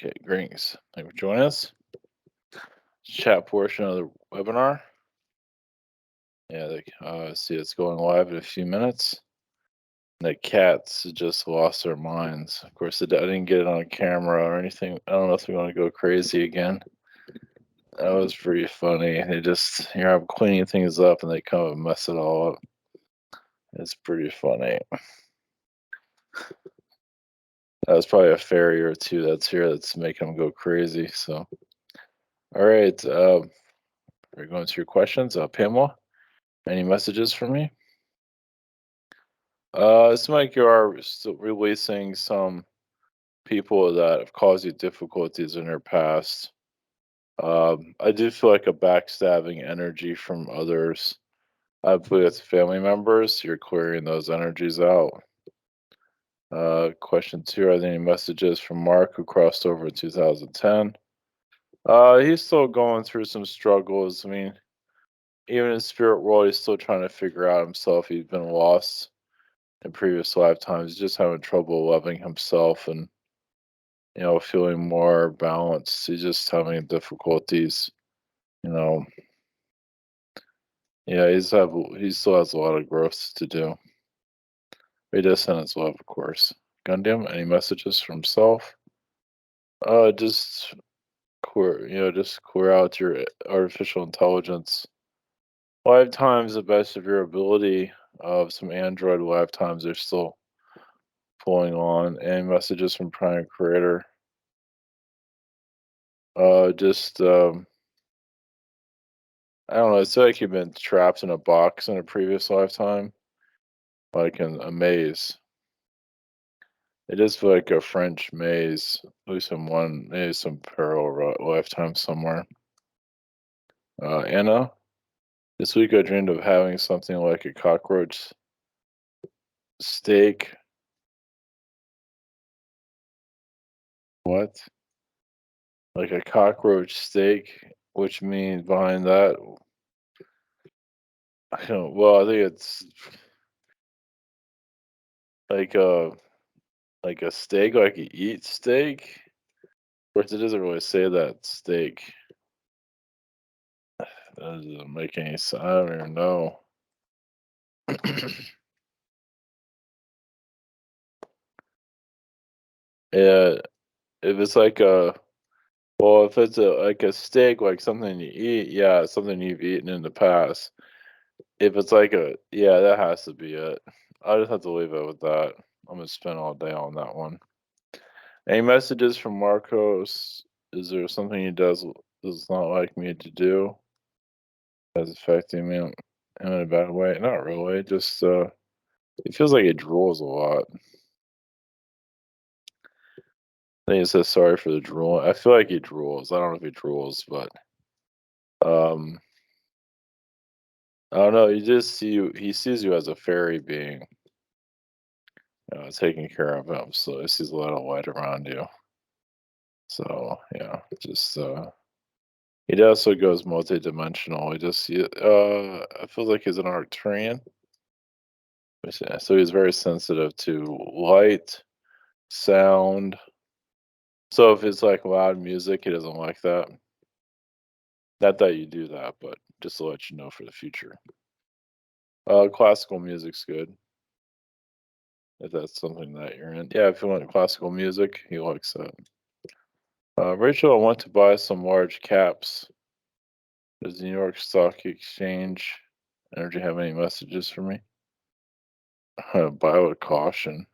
Okay, greetings. Thank you for joining us. Chat portion of the webinar. Yeah, see it's going live in a few minutes. The cats just lost their minds. Of course, I didn't get it on camera or anything. I don't know if they're going to go crazy again. That was pretty funny. They just, I'm cleaning things up and they come and mess it all up. It's pretty funny. That was probably a fairy or two that's here that's making them go crazy. So, all right. We're going to your questions. Pamela, any messages for me? It's like you are still releasing some people that have caused you difficulties in your past. I do feel like a backstabbing energy from others. I believe it's family members. You're clearing those energies out. Question two: are there any messages from Mark who crossed over in 2010? He's still going through some struggles. I mean, even in spirit world, he's still trying to figure out himself. He's been lost in previous lifetimes. He's just having trouble loving himself and feeling more balanced. He's just having difficulties, you know. Yeah, he still has a lot of growth to do. He does send his love, of course. Gundam, any messages from self? Just just clear out your artificial intelligence. Lifetimes the best of your ability. Of some Android lifetimes are still pulling on. Any messages from Prime Creator? Just I don't know. It's like you've been trapped in a box in a previous lifetime, like in a maze. It is like a French maze, at least in one, maybe some parallel lifetime somewhere. Anna, this week I dreamed of having something like a cockroach steak. What? Like a cockroach steak, which means behind that, I don't. Well, I think it's like a steak, like you eat steak. Of course, it doesn't really say that steak. That doesn't make any sense. I don't even know. Yeah, if it's like if it's like a steak, like something you eat, yeah, it's something you've eaten in the past. If it's like yeah, that has to be it. I just have to leave it with that. I'm gonna spend all day on that one. Any messages from Marcos? Is there something he does not like me to do that's affecting me in a bad way? Not really. Just it feels like it drools a lot. I think it says sorry for the drool. I feel like he drools. I don't know if he drools, but um, I don't know. He just see you. He sees you as a fairy being, taking care of him. So he sees a lot of light around you. So yeah, just he also goes multi-dimensional. I feel like he's an Arcturian. So he's very sensitive to light, sound. So if it's like loud music, he doesn't like that. Not that you do that, but just to let you know for the future. Classical music's good if that's something that you're in. Yeah, if you want classical music, he likes that. Rachel, I want to buy some large caps. Does the New York Stock Exchange Energy have any messages for me? Buy with caution.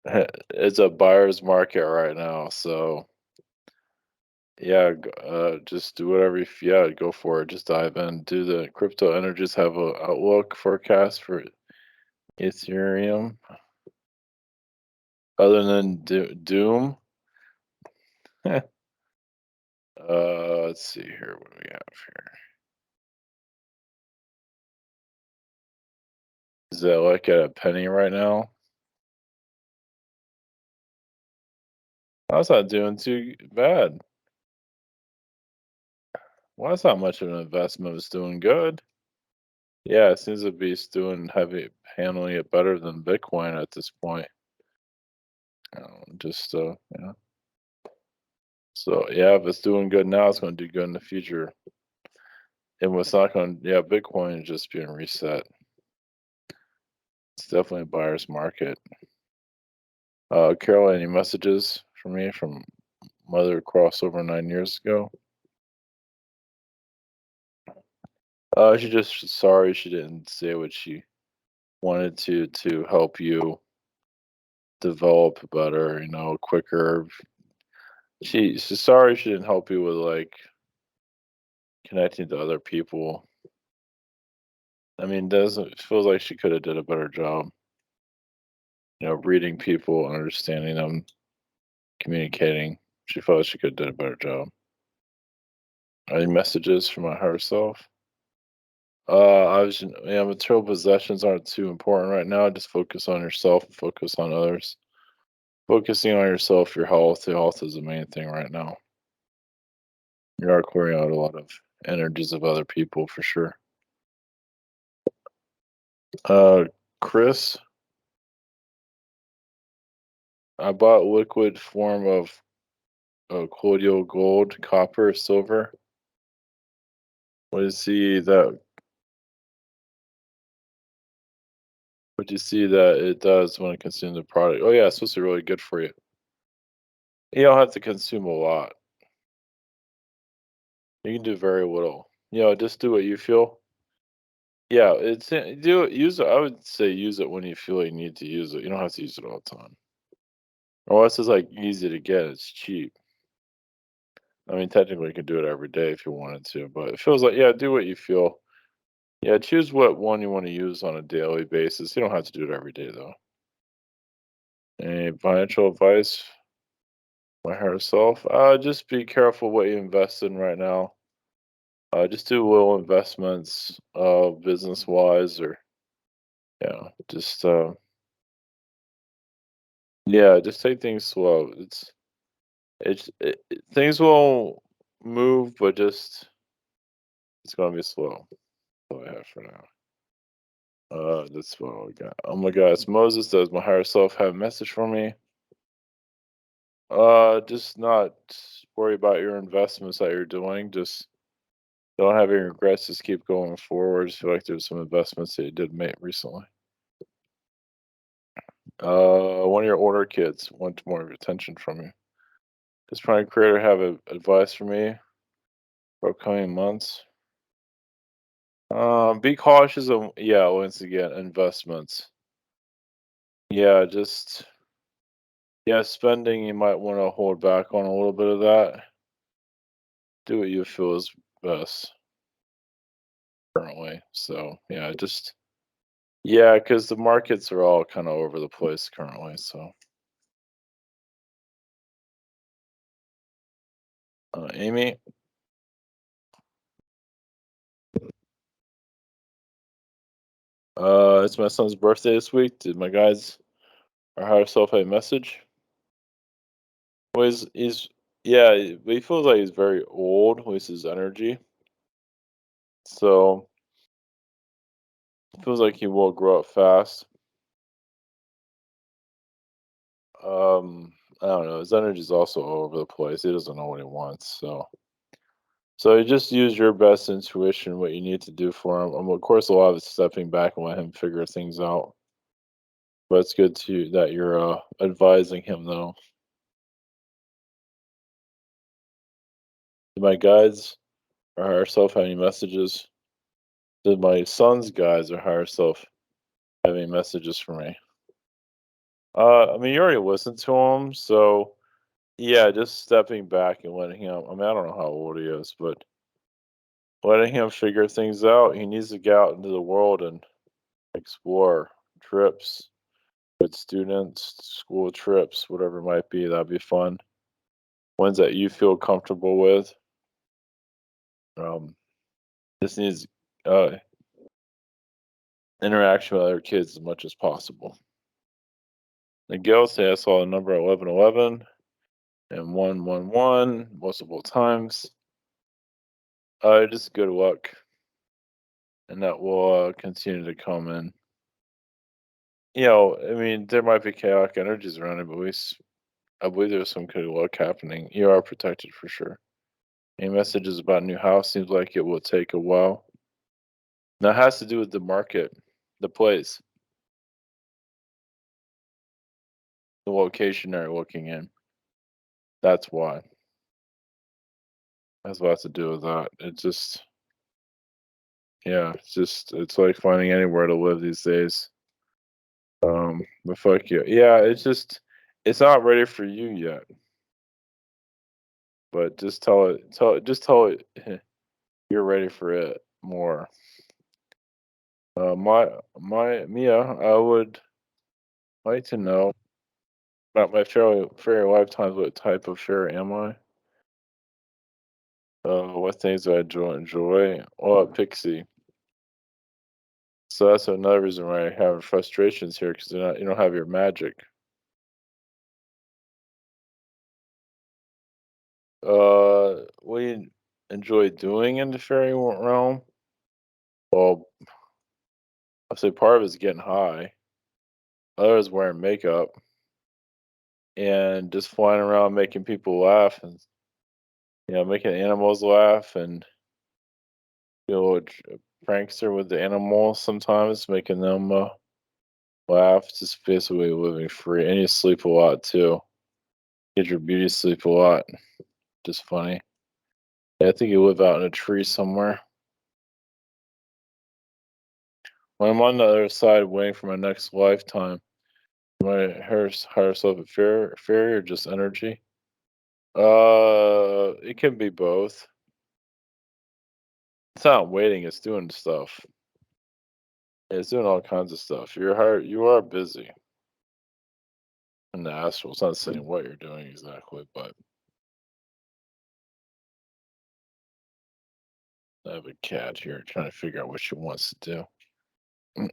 It's a buyer's market right now, so yeah, just do whatever yeah, go for it. Just dive in. Do the crypto energies have a outlook forecast for Ethereum other than Doom? Let's see here. What do we have here? Is that like at a penny right now? That's not doing too bad. Well, that's not much of an investment. It's doing good. Yeah, it seems to be doing heavy, handling it better than Bitcoin at this point. Just yeah. So yeah, if it's doing good now, it's going to do good in the future. And what's not going, yeah, Bitcoin is just being reset. It's definitely a buyer's market. Carol, any messages for me from Mother crossover 9 years ago? She just sorry she didn't say what she wanted to help you develop better, quicker. She's sorry she didn't help you with like connecting to other people. I mean, doesn't it feels like she could have did a better job, reading people, understanding them, communicating. She felt she could have did a better job. Any messages from my higher self? Yeah, material possessions aren't too important right now. Just focus on yourself, focus on others. Focusing on yourself, your health is the main thing right now. You are clearing out a lot of energies of other people for sure. Uh, Chris, I bought liquid form of colloidal gold, copper, silver. What do you see that? What do you see that it does when it consumes the product? Oh yeah, it's supposed to be really good for you. You don't have to consume a lot. You can do very little. Just do what you feel. Yeah, do it. Use it. I would say use it when you feel like you need to use it. You don't have to use it all the time. Unless it's like easy to get, it's cheap. I mean, technically, you could do it every day if you wanted to, but it feels like, yeah, do what you feel. Yeah, choose what one you want to use on a daily basis. You don't have to do it every day, though. Any financial advice? My higher self? Just be careful what you invest in right now. Just do little investments, business wise, or just yeah, just take things slow. Things will move, but just it's gonna be slow. That's all I have for now. That's what I got. Oh my God, it's Moses. Does my higher self have a message for me? Just not worry about your investments that you're doing. Just don't have any regrets. Just keep going forward. Just feel like there's some investments that you did make recently. One of your older kids want more of your attention from you. Does Prime Creator have advice for me for upcoming months? Be cautious of, yeah, once again, investments. Yeah, just yeah, spending you might want to hold back on a little bit of that. Do what you feel is best currently. So yeah, just yeah, because the markets are all kind of over the place currently. So Amy, it's my son's birthday this week. Did my guys or higher self have a message? Well, he's yeah, he feels like he's very old with his energy. So it feels like he will grow up fast. I don't know. His energy is also all over the place. He doesn't know what he wants. So you just use your best intuition, what you need to do for him. Of course, a lot of it's stepping back and let him figure things out. But it's good to that you're advising him though. Did my guides or higher self have any messages? Did my son's guides or higher self have any messages for me? I mean, you already listened to him, so yeah, just stepping back and letting him. I mean, I don't know how old he is, but letting him figure things out. He needs to get out into the world and explore trips with students, school trips, whatever it might be. That'd be fun. Ones that you feel comfortable with. Um, just needs uh, interaction with other kids as much as possible. Miguel say I saw the number 1111 and 111 multiple times. Just good luck, and that will continue to come in. I mean, there might be chaotic energies around it, but I believe there's some good luck happening. You are protected for sure. Any messages about new house seems like it will take a while. That has to do with the market, the place, the location they're looking in. That's why. Has a lot to do with that. It just, yeah, it's like finding anywhere to live these days. But fuck you. Yeah, it's not ready for you yet. But just tell it you're ready for it more. My Mia, I would like to know about my fairy lifetimes. What type of fairy am I? What things do I enjoy? Oh, a pixie. So that's another reason why I have frustrations here because you don't have your magic. What do you enjoy doing in the fairy realm? Well, I'll say part of it is getting high. Other is wearing makeup and just flying around making people laugh and making animals laugh and prankster with the animals sometimes, making them laugh. Just basically living free, and you sleep a lot too. Get your beauty sleep a lot. Just funny. Yeah, I think you live out in a tree somewhere. When I'm on the other side waiting for my next lifetime, my higher self a fairy or just energy? It can be both. It's not waiting, it's doing stuff. It's doing all kinds of stuff. You are busy in the astral. It's not saying what you're doing exactly, but I have a cat here trying to figure out what she wants to do.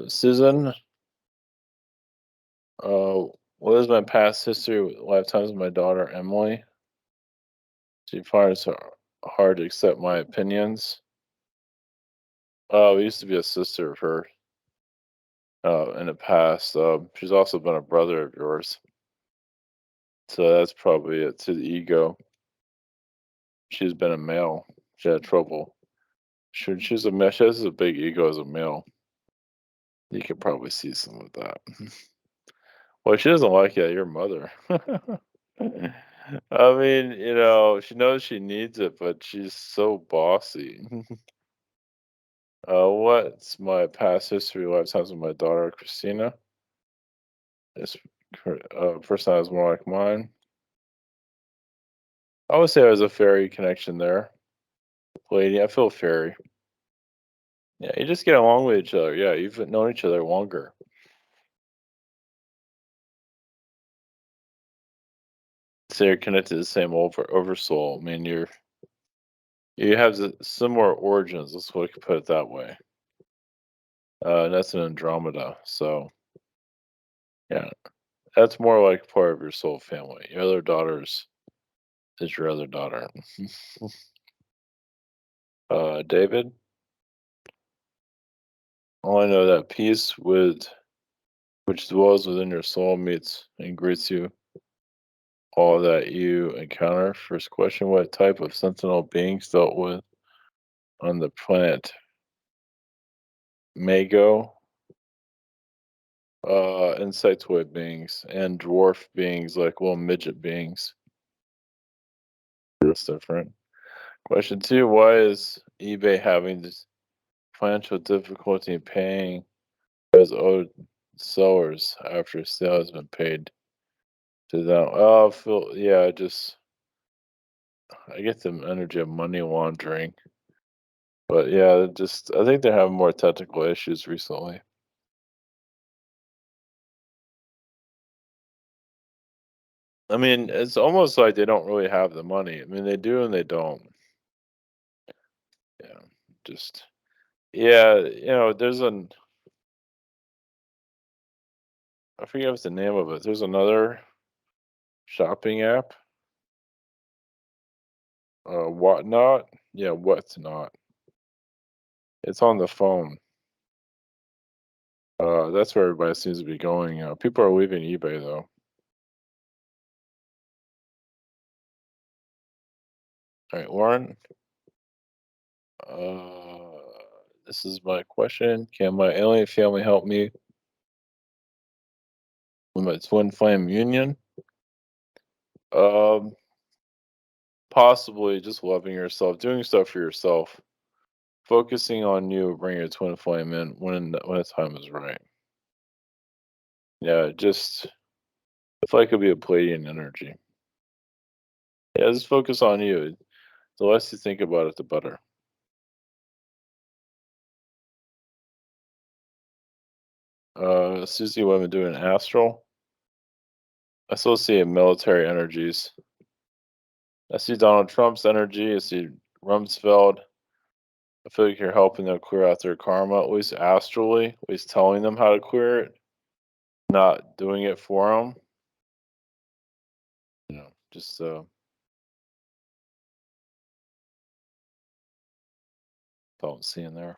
Susan, uh, what is my past history with lifetimes with my daughter Emily? She finds it hard to accept my opinions. We used to be a sister of her in the past. She's also been a brother of yours. So that's probably it to the ego. She's been a male. She had trouble. She's a male. She has a big ego as a male. You could probably see some of that. Well, she doesn't like it, your mother. I mean, she knows she needs it, but she's so bossy. What's my past history lifetimes with my daughter Christina? This person is more like mine. I would say there's a fairy connection there. Lady, I feel fairy. Yeah, you just get along with each other. Yeah, you've known each other longer. So you're connected to the same oversoul. I mean, you have the similar origins. Let's we could put it that way. And that's an Andromeda. So yeah, that's more like part of your soul family. Your other daughters is your other daughter. David, all I know that peace with which dwells within your soul meets and greets you all that you encounter. First question: what type of sentinel beings dealt with on the planet Mago? Insectoid beings and dwarf beings like little midget beings. That's different. Question two: why is eBay having this financial difficulty in paying those owed sellers after sale has been paid to them? Oh, Phil, yeah, just I get the energy of money laundering, but yeah, just I think they're having more technical issues recently. I mean, it's almost like they don't really have the money. I mean, they do and they don't. Yeah, just yeah, there's an I forget what's the name of it. There's another shopping app, Whatnot. Yeah, Whatnot. It's on the phone. That's where everybody seems to be going. People are leaving eBay though. All right, Lauren. Uh, this is my question. Can my alien family help me with my twin flame union? Um, Possibly just loving yourself, doing stuff for yourself, focusing on you, bring your twin flame in when the time is right. Yeah, just I feel like it could be a Pleiadian energy. Yeah, just focus on you. The less you think about it, the better. Susie, what I'm doing astral. I still see military energies. I see Donald Trump's energy. I see Rumsfeld. I feel like you're helping them clear out their karma, at least astrally, at least telling them how to clear it, not doing it for them. Just don't see in there.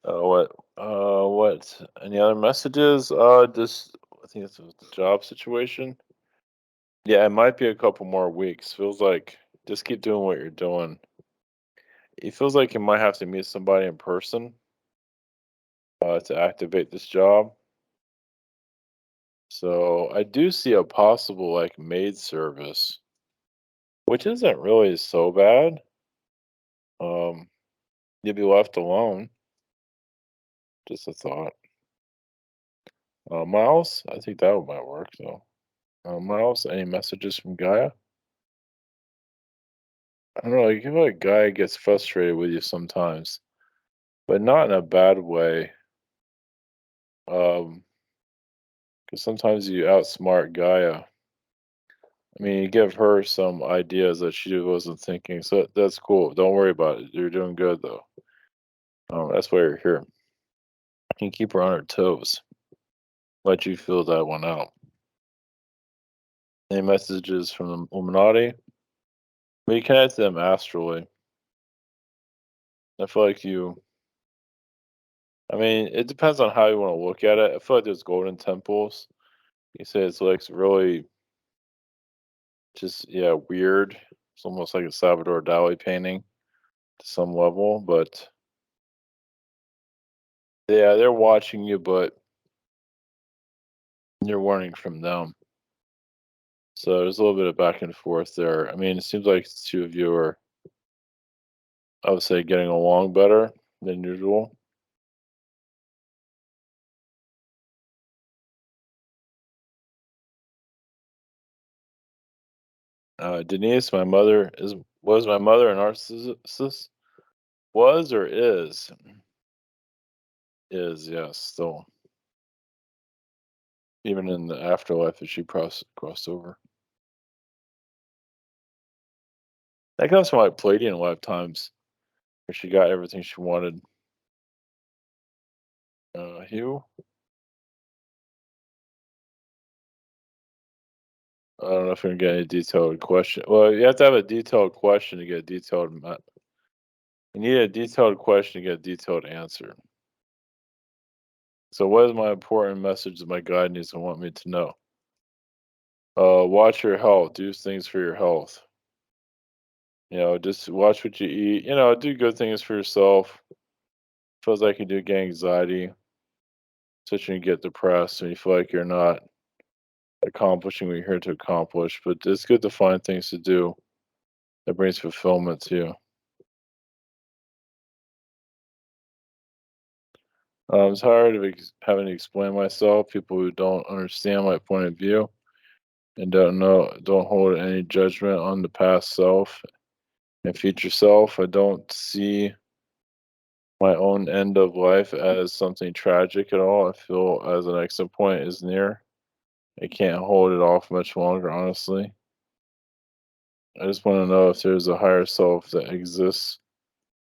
What? What? Any other messages? Just I think it's the job situation. Yeah, it might be a couple more weeks. Feels like just keep doing what you're doing. It feels like you might have to meet somebody in person to activate this job. So I do see a possible like maid service, which isn't really so bad. Um, you'd be left alone. Just a thought. Miles, I think that might work though. Miles, any messages from Gaia? I don't know. I feel like Gaia gets frustrated with you sometimes, but not in a bad way. Because sometimes you outsmart Gaia. I mean, you give her some ideas that she wasn't thinking, so that's cool. Don't worry about it. You're doing good though. That's why you're here. You can keep her on her toes. Let you feel that one out. Any messages from the Illuminati? We connect to them astrally. I feel like you. I mean, it depends on how you want to look at it. I feel like there's golden temples. You say it's like really just weird. It's almost like a Salvador Dali painting to some level, but yeah, they're watching you, but you're warning from them. So there's a little bit of back and forth there. I mean, it seems like the two of you are, I would say, getting along better than usual. Denise, my mother was my mother a narcissist? Was or is? Is, yes, still. Even in the afterlife that she crossed over. That comes from like Palladian lifetimes where she got everything she wanted. Hugh, I don't know if we're gonna get any detailed question. Well, you have to have a detailed question to get a detailed. You need a detailed question to get a detailed answer. So, what is my important message that my guide needs to want me to know? Watch your health. Do things for your health. Just watch what you eat. Do good things for yourself. Feels like you do get anxiety, especially when you get depressed and you feel like you're not accomplishing what you're here to accomplish. But it's good to find things to do that brings fulfillment to you. It's hard of having to explain myself. People who don't understand my point of view and don't hold any judgment on the past self and future self. I don't see my own end of life as something tragic at all. I feel as an exit point is near. I can't hold it off much longer, honestly. I just want to know if there's a higher self that exists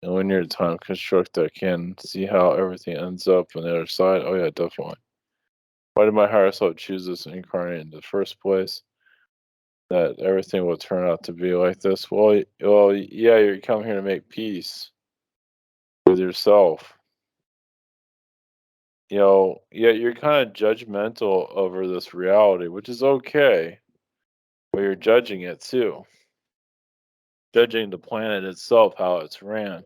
and linear time construct that can see how everything ends up on the other side. Oh yeah, definitely. Why did my higher self choose this incarnate in the first place? That everything will turn out to be like this. Well, yeah, you come here to make peace with yourself. Yeah, you're kind of judgmental over this reality, which is okay. Where you're judging it too, judging the planet itself, how it's ran.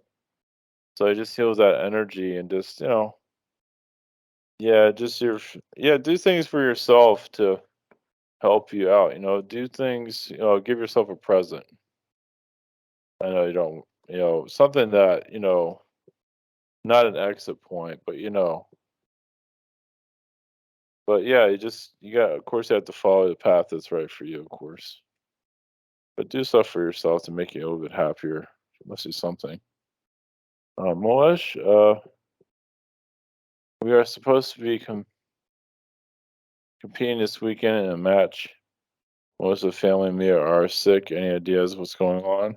So it just heals that energy and just, yeah, just yeah, do things for yourself to help you out. Do things, give yourself a present. I know you don't, something that, not an exit point, but yeah, of course, you have to follow the path that's right for you, of course. But do stuff for yourself to make you a little bit happier. Must be something. Moesh, we are supposed to be competing this weekend in a match. Most of the family and me are sick. Any ideas what's going on?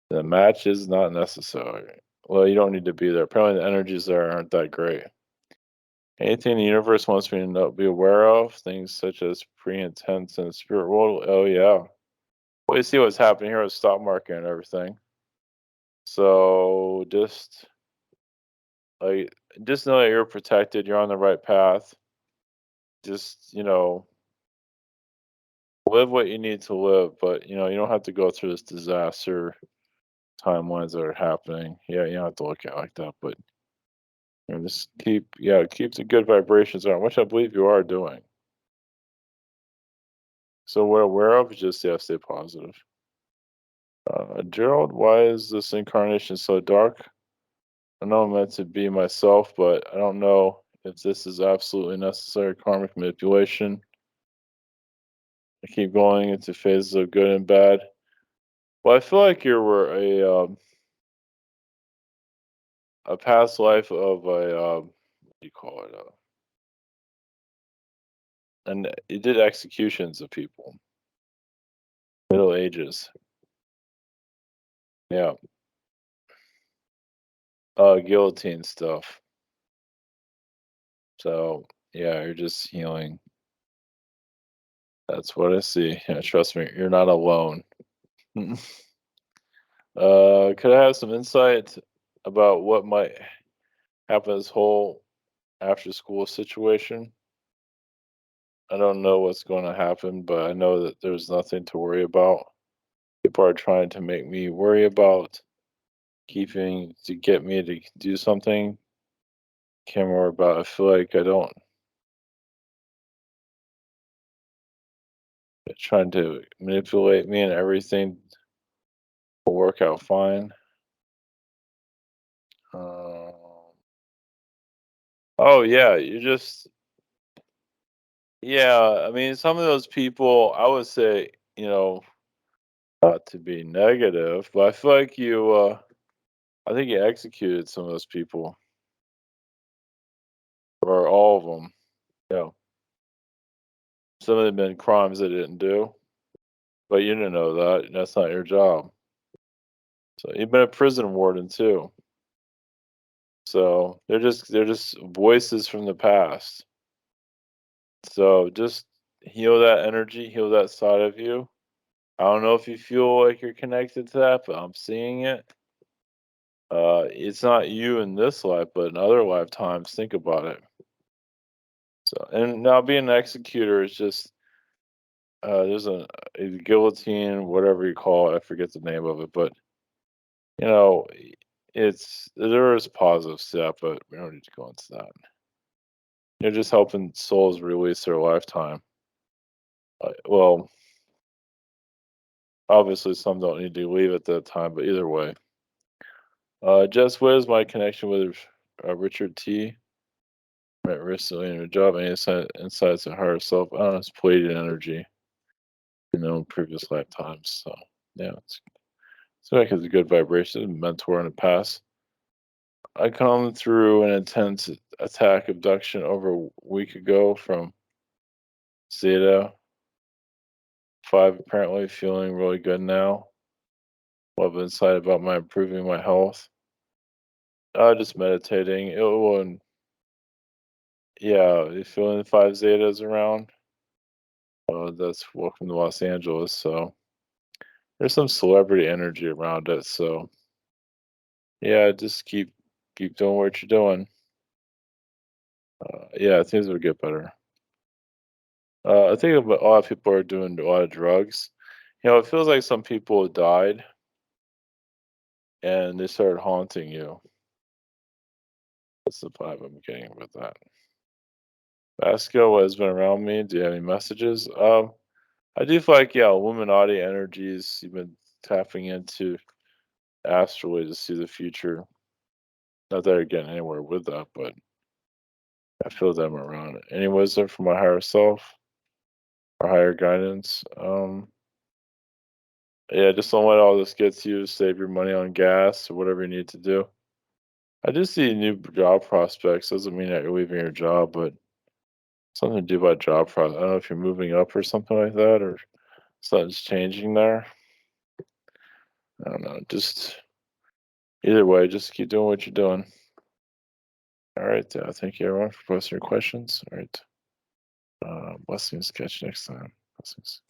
The match is not necessary. Well, you don't need to be there. Apparently, the energies there aren't that great. Anything the universe wants me to be aware of, things such as pre-intense and spirit world. Oh yeah. Well, you see what's happening here with the stock market and everything. So like, just know that you're protected. You're on the right path. Just live what you need to live, but you don't have to go through this disaster timelines that are happening. Yeah, you don't have to look at it like that, but just keep the good vibrations on, which I believe you are doing. So what aware of is just stay positive. Gerald, why is this incarnation so dark? I know I'm meant to be myself, but I don't know if this is absolutely necessary karmic manipulation. I keep going into phases of good and bad. Well, I feel like you were a past life of what do you call it? And you did executions of people, Middle Ages. Yeah, guillotine stuff. So yeah, you're just healing. That's what I see. Yeah, trust me, you're not alone. Could I have some insight about what might happen this whole after school situation? I don't know what's going to happen, but I know that there's nothing to worry about. People are trying to make me worry about keeping to get me to do something. Can't worry about. I feel like I don't. They're trying to manipulate me and everything will work out fine. Um, oh yeah, yeah. I mean, some of those people, I would say, not to be negative, but I feel like I think you executed some of those people, or all of them. Yeah, some of them been crimes they didn't do, but you didn't know that. That's not your job. So you've been a prison warden too. So they're just voices from the past. So just heal that energy, heal that side of you. I don't know if you feel like you're connected to that, but I'm seeing it. It's not you in this life, but in other lifetimes. Think about it. So, and now being an executor is just there's a guillotine, whatever you call it. I forget the name of it, but you know, there is positives to that, but we don't need to go into that. You're just helping souls release their lifetime. Well, obviously, some don't need to leave at that time, but either way. Jess, what is my connection with Richard T? Met recently in her job. Any insights on higher self? I don't know. It's Pleiadian energy, previous lifetimes. So yeah, it's like it's a good vibration. Mentor in the past. I come through an intense attack abduction over a week ago from Zeta 5. Apparently, feeling really good now. Love insight about my improving my health. Just meditating. It will, yeah, you feeling the 5 Zetas around? That's welcome to Los Angeles. So there's some celebrity energy around it. So yeah, just keep doing what you're doing. Yeah, things will get better. I think a lot of people are doing a lot of drugs. It feels like some people died and they started haunting you. That's the vibe I'm getting with that. Basco has been around me. Do you have any messages? I do feel like, yeah, Illuminati energies. You've been tapping into astrally to see the future. Not that I getting anywhere with that, but I feel them around. Any wisdom from my higher self or higher guidance? Yeah, just don't let all this get to you. Save your money on gas or whatever you need to do. I do see new job prospects. Doesn't mean that you're leaving your job, but something to do about job I don't know if you're moving up or something like that, or something's changing there. I don't know. Just either way, just keep doing what you're doing. All right. Thank you everyone for posting your questions. All right. Blessings. Catch you next time. Blessings.